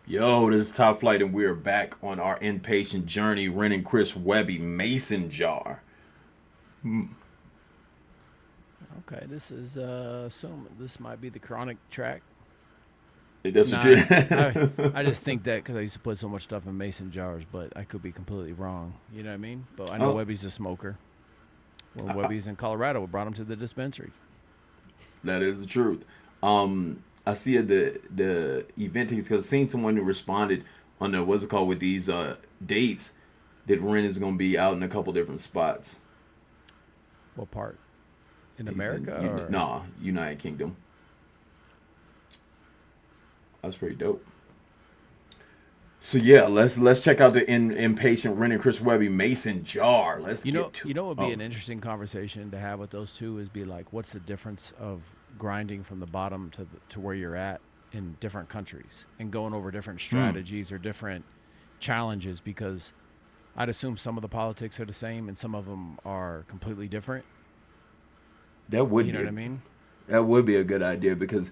Yo, this is Top Flight, and we're back on our inpatient journey, renting Chris Webby Mason Jar. Okay, this is this might be the chronic track. That's Nah, what you. I just think that because I used to put so much stuff in mason jars, but I could be completely wrong. You know what I mean? But I know Webby's a smoker. Well, Webby's in Colorado. We brought him to the dispensary. That is the truth. I see the event tickets because I seen someone who responded on the what's it called with these dates that rent is going to be out in a couple different spots. What part? In America? Or? Nah, United Kingdom. That's pretty dope. So yeah, let's check out the Inpatient renting Chris Webby Mason Jar. You know what would be an interesting conversation to have with those two is be like, what's the difference of grinding from the bottom to where you're at in different countries and going over different strategies or different challenges, because I'd assume some of the politics are the same and some of them are completely different. That would, you know what I mean? That would be a good idea, because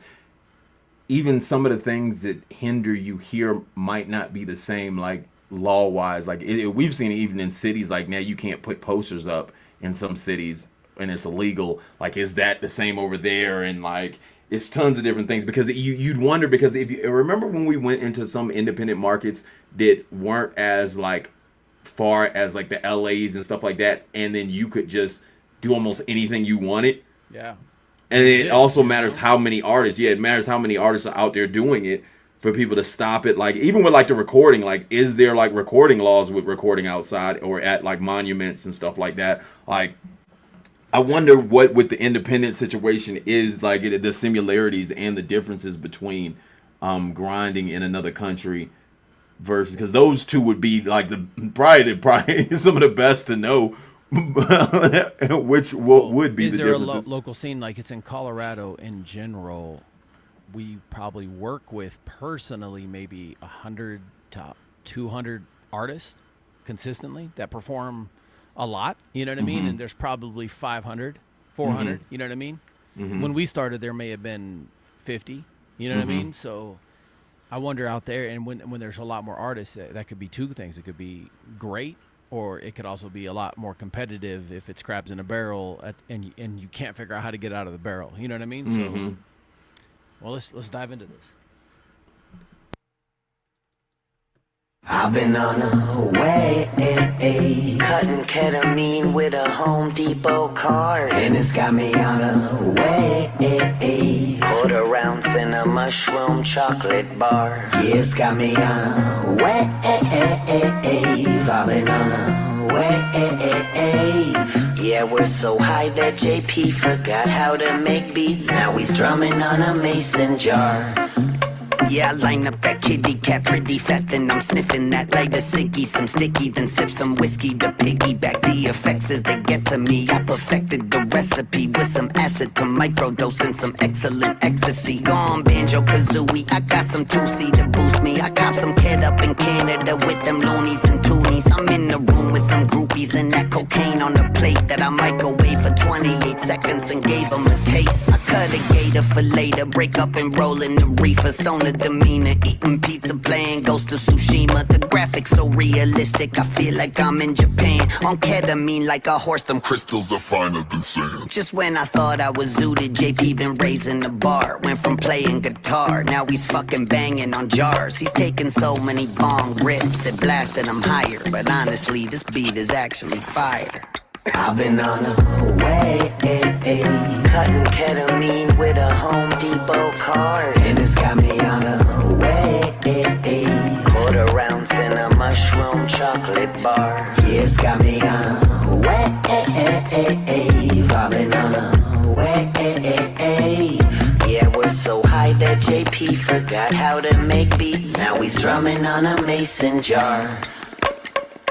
even some of the things that hinder you here might not be the same, like law-wise. Like we've seen it even in cities, like now you can't put posters up in some cities and it's illegal. Like, is that the same over there? And like, it's tons of different things, because you'd wonder, because if you remember when we went into some independent markets that weren't as like far as like the LAs and stuff like that, and then you could just do almost anything you wanted. Yeah. And it also matters how many artists. Yeah, it matters how many artists are out there doing it for people to stop it. Like, even with like the recording, like, is there like recording laws with recording outside or at like monuments and stuff like that? Like, I wonder what with the independent situation is like the similarities and the differences between grinding in another country versus, because those two would be like probably some of the best to know. Which would be is the there differences. A local scene, like it's in Colorado in general? We probably work with personally maybe 100 to 200 artists consistently that perform a lot, you know what I mean? And there's probably 500, 400, you know what I mean? When we started, there may have been 50, you know what I mean? So I wonder out there, and when there's a lot more artists, that could be two things. It could be great, or it could also be a lot more competitive if it's crabs in a barrel and you can't figure out how to get out of the barrel. You know what I mean? So, well, let's dive into this. I've been on a way, cutting ketamine with a Home Depot card, and it's got me on a way, quarter ounce in a mushroom chocolate bar. Yeah, it's got me on a wave. I've been on a wave. Yeah, we're so high that JP forgot how to make beats. Now he's drumming on a mason jar. Yeah, I line up that kitty cat pretty fat, then I'm sniffing that lighter ciggy, some sticky, then sip some whiskey to piggyback the effects as they get to me. I perfected the recipe with some acid to microdose and some excellent ecstasy. Go on, banjo kazooie, I got some 2C to boost me. I cop some kid up in Canada with them loonies and toonies. I'm in the room with some groupies and that cocaine on a plate that I microwave for 28 seconds and gave them a taste. I cut a gator for later, break up and roll in the reefer, stoner demeanor, eating pizza, playing Ghost of Tsushima. The graphics so realistic, I feel like I'm in Japan on ketamine like a horse. Them crystals are finer than sand. Just when I thought I was zooted, JP been raising the bar. Went from playing guitar, now he's fucking banging on jars. He's taking so many bong rips, it blasted him higher. But honestly, this beat is actually fire. I've been on a way, cutting ketamine with a Home Depot card, and it's got me on a way, quarter ounce in a mushroom chocolate bar. Yeah, it's got me on a wave. I've been on a wave. Yeah, we're so high that JP forgot how to make beats. Now he's drumming on a mason jar.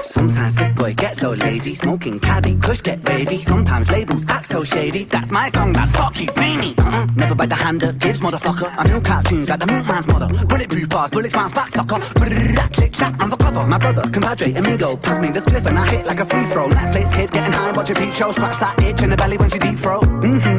Sometimes sick boy get so lazy, smoking caddy, kush get baby. Sometimes labels act so shady, that's my song, that talk you pay me. Never bite the hand that gives, motherfucker. I milk cartoons like the milkman's mother. Bulletproof bars, bullets bounce back, sucker. Click, clap, on the cover. My brother, compadre, amigo, pass me the spliff and I hit like a free throw. Netflix kid getting high, watch a peep show, scratch that itch in the belly when she deep throat.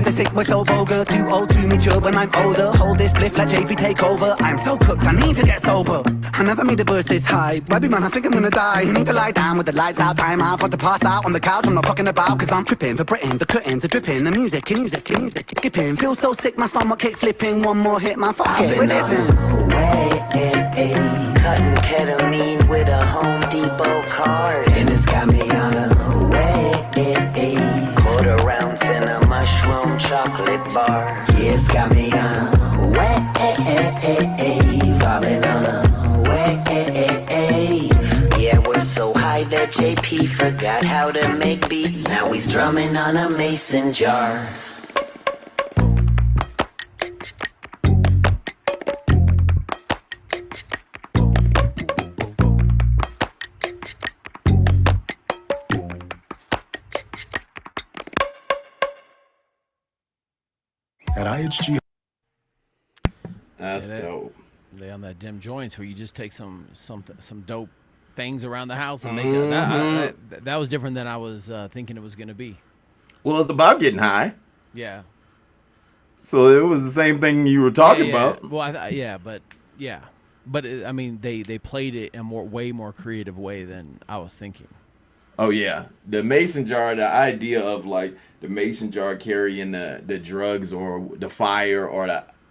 This sick, we're so vulgar. Too old to mature when I'm older. Hold this spliff, let JP take over. I'm so cooked, I need to get sober. I never made a verse this high. Webby man, I think I'm gonna die. I need to lie down with the lights out. Time out, want to pass out on the couch. I'm not fucking about, cause I'm tripping for Britain. The curtains are dripping. The music skipping. Feel so sick, my stomach kick flipping. One more hit, man, fuck it, we're living. Cutting ketamine with a Home Depot card. And it's got me on a way. Quarter ounce in a mushroom chocolate bar. Yeah, it's got me on a way. Vibing on a way. Yeah, we're so high that JP forgot how to make beats. Now he's drumming on a mason jar. At IHG. That's dope. They on that dim joints where you just take some dope things around the house and make it. That was different than I was thinking it was going to be. Well, it's about getting high. Yeah. So it was the same thing you were talking about. Well, but I mean, they played it in a way more creative way than I was thinking. Oh yeah, the mason jar. The idea of like the mason jar carrying the drugs or the fire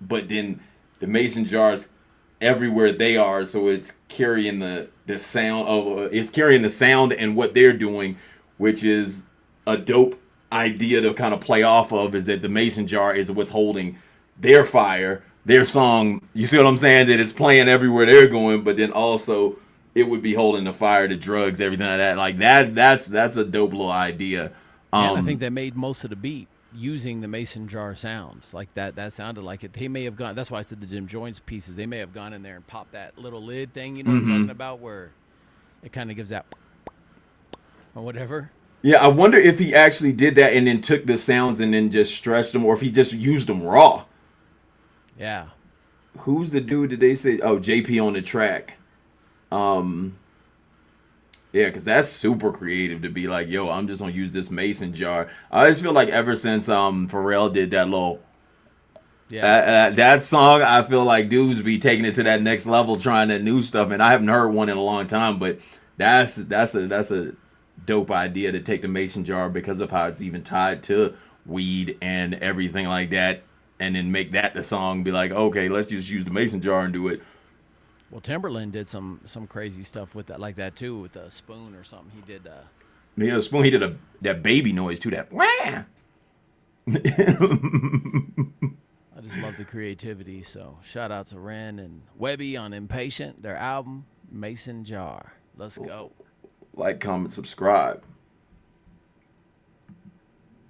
but then the mason jars everywhere they are, so it's carrying the sound of it's carrying the sound and what they're doing, which is a dope idea to kind of play off of. Is that the mason jar is what's holding their fire, their song. You see what I'm saying? That it's playing everywhere they're going, but then also it would be holding the fire, the drugs, everything like that. Like that's a dope little idea. And I think they made most of the beat using the mason jar sounds. Like that sounded like it. They may have gone. That's why I said the dim joints pieces. They may have gone in there and popped that little lid thing. You know what I'm talking about, where it kind of gives that or whatever. Yeah, I wonder if he actually did that and then took the sounds and then just stretched them, or if he just used them raw. Yeah. Who's the dude that they say? Oh, JP on the track. Yeah, because that's super creative to be like, yo, I'm just gonna use this mason jar. I just feel like ever since Pharrell did that little that song, I feel like dudes be taking it to that next level, trying that new stuff, and I haven't heard one in a long time. But that's a dope idea to take the mason jar because of how it's even tied to weed and everything like that, and then make that the song. Be like, okay, let's just use the mason jar and do it. Well, Timberland did some crazy stuff with that, like that too, with a spoon or something. He did. Yeah, spoon. He did that baby noise too. That. Wah! I just love the creativity. So shout out to Ren and Webby on Impatient, their album Mason Jar. Let's go. Like, comment, subscribe.